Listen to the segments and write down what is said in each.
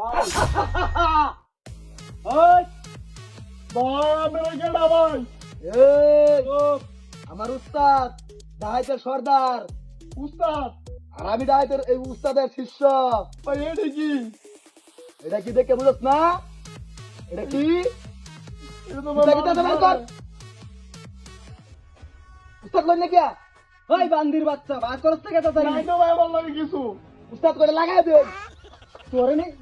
ওই আমার উস্তাদ দাহাইতের সর্দার উস্তাদ আর আমি দাহাইতের এই উস্তাদের শিষ্য। ভাই এটা কি? এটা কি দেখে বুঝছ না? এটা কি? এটা তো উস্তাদ কি তাতে বের কর। উস্তাদ কই না কিয়া? ওই বান্দির বাচ্চা বাস করছ থেকে তো জানি। নাই তো ভাই আমার লাগে কিছু। উস্তাদ করে লাগাই দে। তোরে নেই।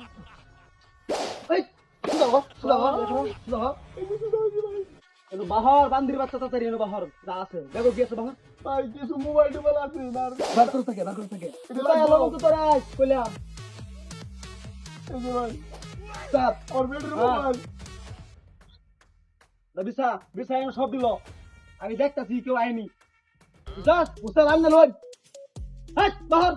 এই সুদা হ, সুদা হ, সুদা হ। এলো বাহর বান্দির বাচ্চা তাড়াতাড়ি এলো বাহর যা আছে দেখো কি আছে বাহর। ভাই কিছু মোবাইল টোবাইল আছে না? বার করছ থেকে বার করছ থেকে। এটা ভাই লাগবো। আলো তো তোরা আইস কইলাম। এই যে ভাই উস্তাদ ওর বেডের হ্যাঁ। মোবাইল। বিসা বিসা এনে সব দিল। আমি দেখতাছি কেউ আইনি। উস্তাদ উস্তাদ আইন না লই। হাট বাহর।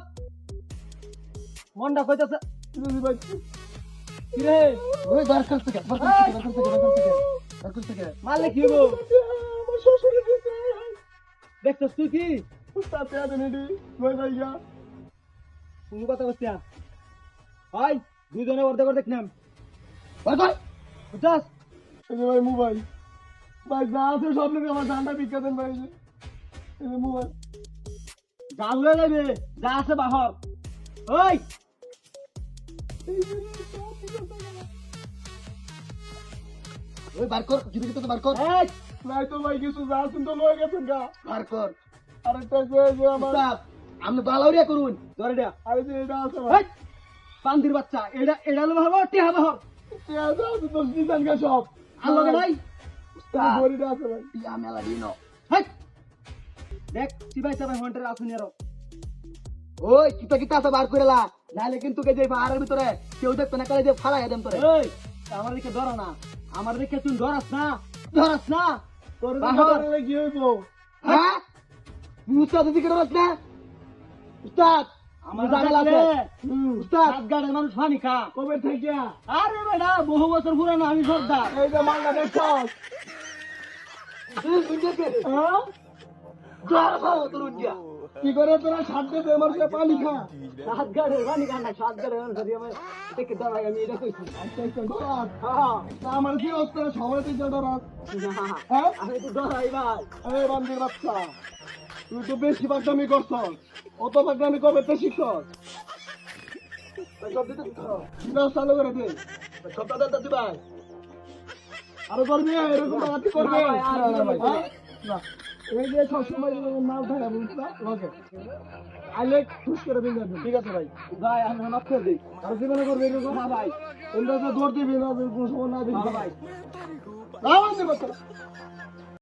মনটা কইতাছে এই যে ভাই কি রে? ওই বার করছ থেকে বার করছ থেকে বার করছ থেকে বার করছ থেকে মারলে কি হবো? আমার শ্বশুরে দিছে। দেখছস তুই কি? উস্তাদ তে দেন এডি ভাই ভাই গা। কোনো কথা বলছিস না ভাই দুইজনে অর্ধেক অর্ধেক নাম বার কর বুঝছস এই যে ভাই মোবাইল। ভাই যা আছে সব নিয়ে আমার জানটা বিক্রি দেন ভাই। এই যে মোবাইল। জাল হয়ে যাবে যা আছে বাহর ওই ওই বার কর যদি তো বার কর এই নাই তো ভাই কিছু যা আছে তো লয়ে গেছেন গা। বার কর আরেকটা যে আমার উস্তাদ আমি বালাউরিয়া করুন ধরে দে আরে যে এটা আছে ভাই। এই পান্দির বাচ্চা এটা এটা হলো বাবা টিহা বাহর তে আছে তো দিছেন গা সব। আল্লাহ নাই এই যে গড়িটা আছে ভাই। ইয়া মেলা দিনো হেই দেখ সিবাই সাবাই হন্টার আসুন এরো ওই কিতা কিতা আছে বার কইরা নাইলে কিন্তু কে যে পাহাড়ের ভিতরে কেউ দেখতে না করে যে ফালাই দেন তোরে এই আমার দিকে ধর না আমার দিকে তুই ধরাস না তোর বাহর। বাহরে কি হইবো? হ্যাঁ উস্তাদ দিকে ধরাস না উস্তাদ আমার জানাল আছে উস্তাদ সাত গাড়ের মানুষ পানি খা কবে থেকে? আরে বেটা বহু বছর পুরানো আমি সর্দার এই যে মাঙ্গা দেখছস? হ্যাঁ? কি করে তোরা সাথে দে আমার কাছে পানি খা। সাত গাড়ের পানি খা না সাত গাড়ের মানুষ আমি দেখে দাঁড়াই আমি এটা কইছি আচ্ছা আচ্ছা ডরাস। হ্যাঁ তা আমার কি অবস্থা সবাই তুই ডরাস? না, হ্যাঁ? আমি তো ডরাই ভাই এই বান্দির বাচ্চা তুই তো বেশি বাগদামি করছস। অত বাগদামি কবে তো শিখছস? সব দিতে বিনাশ চালু করে দে। সব দাদা দিবাই আরো করবি এরকম বাগাতি করবি? না ভাই, আর না ভাই। হ্যাঁ? না এই যে সবসময় নাম থাকে বুঝছ না? ওকে আইলে খুশ করে দিন যাবেন। ঠিক আছে ভাই ভাই আমি মাফ করে দিই আর জীবনে করবি এরকম? না ভাই এমনি তো দৌড় দিবি না কোনো সময় না দিবি না ভাই না বান্দির বাচ্চা